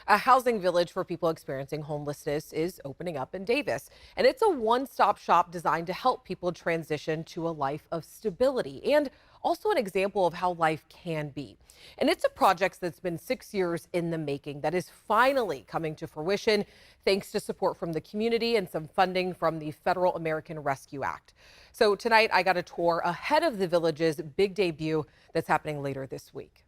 A housing village for people experiencing homelessness is opening up in Davis, and it's a one-stop shop designed to help people transition to a life of stability and also an example of how life can be. And it's a project that's been 6 years in the making that is finally coming to fruition thanks to support from the community and some funding from the Federal American Rescue Act. So tonight I got a tour ahead of the village's big debut that's happening later this week.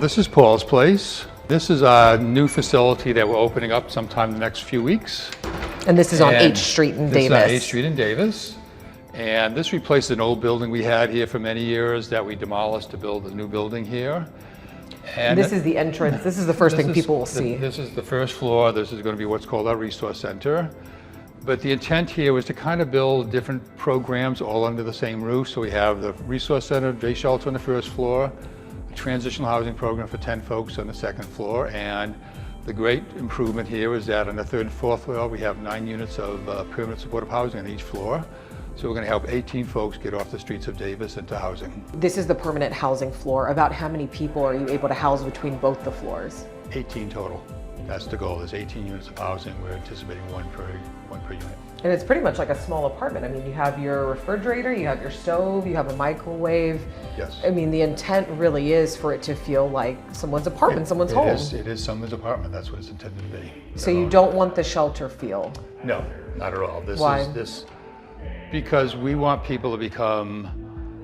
This is Paul's Place. This is a new facility that we're opening up sometime in the next few weeks. And this is on H Street in Davis. This is on H Street in Davis. And this replaced an old building we had here for many years that we demolished to build a new building here. And this is the entrance. This is the first thing people will see. This is the first floor. This is going to be what's called our resource center. But the intent here was to kind of build different programs all under the same roof. So we have the resource center, day shelter on the first floor, a transitional housing program for 10 folks on the second floor. And the great improvement here is that on the third and fourth floor, we have 9 units of permanent supportive housing on each floor. So we're going to help 18 folks get off the streets of Davis into housing. This is the permanent housing floor. About how many people are you able to house between both the floors? 18 total. That's the goal. There's 18 units of housing. We're anticipating one per unit. And it's pretty much like a small apartment. I mean, you have your refrigerator, you have your stove, you have a microwave. Yes. I mean, the intent really is for it to feel like someone's apartment, someone's home. It is someone's apartment. That's what it's intended to be. So you don't want the shelter feel? No, not at all. Why? Because we want people to become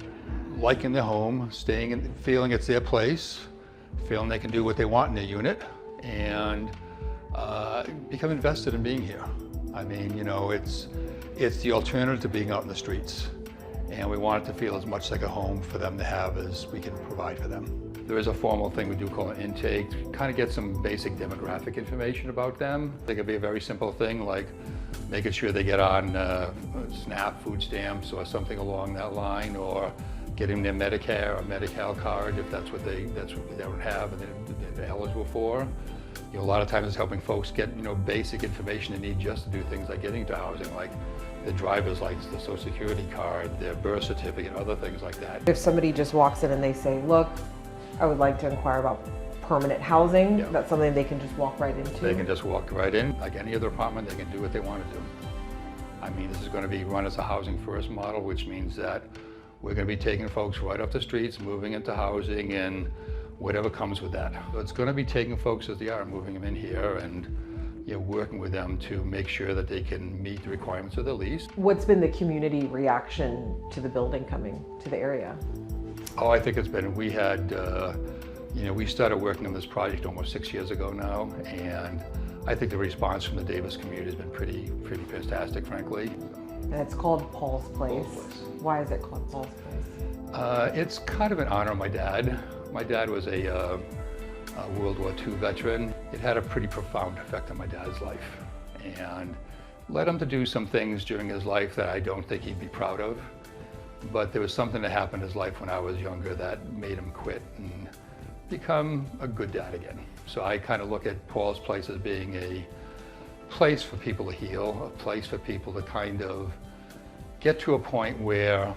like in their home, staying and feeling it's their place, feeling they can do what they want in their unit, and become invested in being here. I mean, you know, it's the alternative to being out in the streets, and we want it to feel as much like a home for them to have as we can provide for them. There is a formal thing we do call an intake, to kind of get some basic demographic information about them. It could be a very simple thing like making sure they get on SNAP food stamps or something along that line, or getting their Medicare or Medi-Cal card if that's what they don't have and they're eligible for. You know, a lot of times it's helping folks get, you know, basic information they need just to do things like getting into housing, like the driver's license, the social security card, their birth certificate, other things like that. If somebody just walks in and they say, look, I would like to inquire about permanent housing, yeah, that's something they can just walk right into? They can just walk right in. Like any other apartment, they can do what they want to do. I mean, this is going to be run as a housing first model, which means that we're going to be taking folks right off the streets, moving into housing, and whatever comes with that. So it's going to be taking folks as they are, moving them in here, and you know, working with them to make sure that they can meet the requirements of the lease. What's been the community reaction to the building coming to the area? Oh, I think it's been, we had, you know, we started working on this project almost 6 years ago now, and I think the response from the Davis community has been pretty fantastic, frankly. And it's called Paul's Place. Why is it called Paul's Place? It's kind of in honor of my dad. My dad was a World War II veteran. It had a pretty profound effect on my dad's life, and led him to do some things during his life that I don't think he'd be proud of. But there was something that happened in his life when I was younger that made him quit and become a good dad again. So I kind of look at Paul's Place as being a place for people to heal, a place for people to kind of get to a point where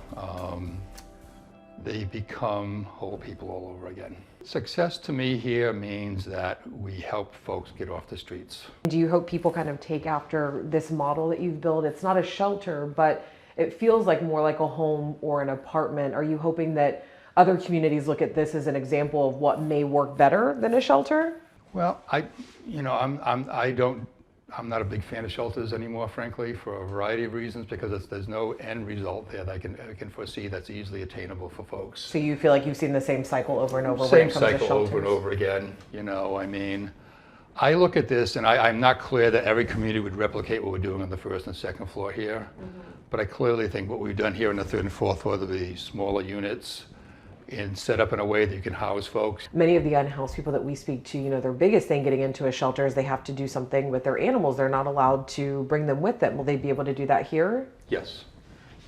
they become whole people all over again. Success to me here means that we help folks get off the streets. Do you hope people kind of take after this model that you've built? It's not a shelter, but it feels like more like a home or an apartment. Are you hoping that other communities look at this as an example of what may work better than a shelter? Well, I'm not a big fan of shelters anymore, frankly, for a variety of reasons, because there's no end result there that I can foresee that's easily attainable for folks. So you feel like you've seen the same cycle over and over when Same it comes to cycle shelters? over and over again, you know, I mean, I look at this and I'm not clear that every community would replicate what we're doing on the first and second floor here, but I clearly think what we've done here on the third and fourth floor, the smaller units, and set up in a way that you can house folks. Many of the unhoused people that we speak to, you know, their biggest thing getting into a shelter is they have to do something with their animals. They're not allowed to bring them with them. Will they be able to do that here? Yes.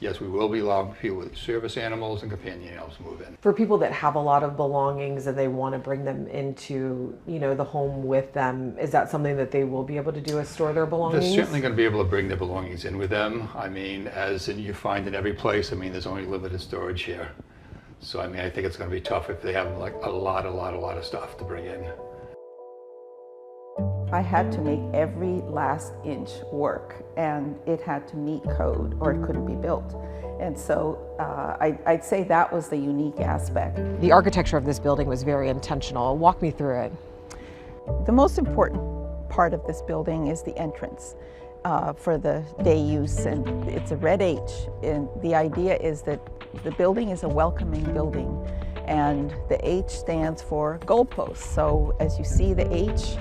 Yes, we will be allowing people with service animals and companion animals to move in. For people that have a lot of belongings and they want to bring them into, you know, the home with them, is that something that they will be able to do, is store their belongings? They're certainly going to be able to bring their belongings in with them. I mean, as you find in every place, I mean, there's only limited storage here. So I mean, I think it's going to be tough if they have like a lot of stuff to bring in. I had to make every last inch work, and it had to meet code or it couldn't be built. And so I'd say that was the unique aspect. The architecture of this building was very intentional. Walk me through it. The most important part of this building is the entrance for the day use, and it's a red H. And the idea is that the building is a welcoming building, and the H stands for goalposts. So as you see the H,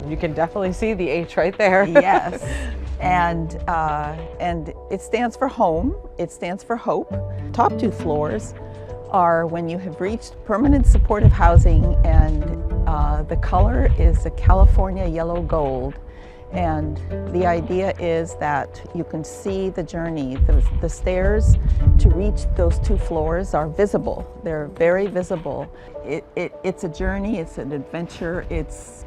you can definitely see the H right there. yes, and it stands for home. It stands for hope. Top two floors are when you have reached permanent supportive housing, and the color is the California yellow gold. And the idea is that you can see the journey. The stairs to reach those two floors are visible. They're very visible. It's a journey, it's an adventure, it's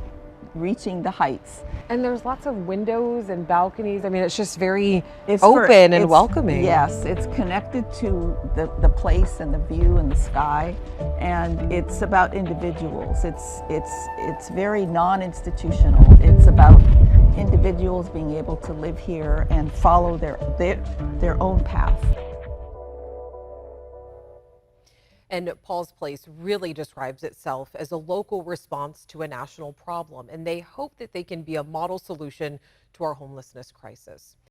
reaching the heights. And there's lots of windows and balconies. I mean, it's just very open and welcoming. Yes, it's connected to the place and the view and the sky, and it's about individuals. It's very non-institutional. It's about individuals being able to live here and follow their own path. And Paul's Place really describes itself as a local response to a national problem, and they hope that they can be a model solution to our homelessness crisis.